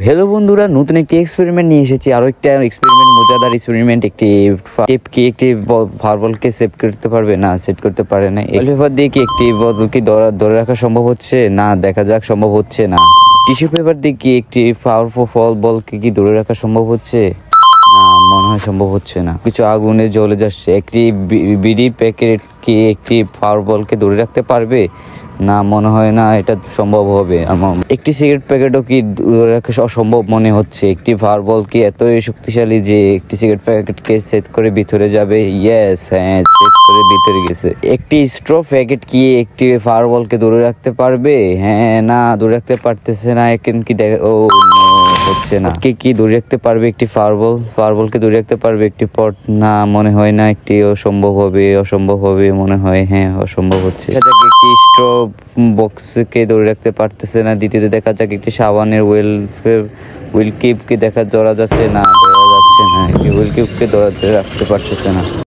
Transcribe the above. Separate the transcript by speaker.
Speaker 1: Hello বন্ধুরা, নতুন একটি এক্সপেরিমেন্ট নিয়ে এসেছি। আরো একটা এক্সপেরিমেন্ট, মজাদার এক্সপেরিমেন্ট। একটি টেপকে একটি ফারবলকে সেভ করতে পারবে না, সেট করতে পারে না। পেপার দিয়ে কি একটি বলকে ধরে রাখা সম্ভব হচ্ছে না? দেখা যাক, সম্ভব হচ্ছে না। টিস্যু পেপার দিয়ে কি একটি পাওয়ারফুল বলকে কি ধরে রাখা সম্ভব হচ্ছে না? মনে হয় সম্ভব হচ্ছে না। কিছু আগুনে জ্বলে যাচ্ছে। একটি বিড়ি প্যাকেট কি একটি ফায়ারবলকে ধরে রাখতে পারবে না? মনে হয় না এটা সম্ভব হবে। একটি সিগারেট প্যাকেটও কি ধরে রাখা অসম্ভব মনে হচ্ছে। একটি ফায়ারবল কি এতই শক্তিশালী যে একটি সিগারেট প্যাকেটকে সেট করে ভিতরে যাবে? ইয়েস, হ্যাঁ, সেট করে ভিতরে গেছে। একটি স্ট্র প্যাকেট কি একটি ফায়ারবলকে ধরে রাখতে পারবে? হ্যাঁ, না, ধরে রাখতে পারতেছে না। এখন কি ও হচ্ছে না। কে কি ধরে রাখতে পারবে একটি ফায়ারবলকে ধরে রাখতে পারবে একটি পট? না, মনে হয় না। একটি অসম্ভব হবে মনে হয়। হ্যাঁ, অসম্ভব হচ্ছে। দেখা যাক একটি স্ট্র বক্সকে ধরে রাখতে পারতেছে না। দ্বিতীয়তে দেখা যাক একটি সাবানের হুইল কিপকে ধরা যাচ্ছে না। একটি হুইল কিপকে ধরে রাখতে পারতেছে না।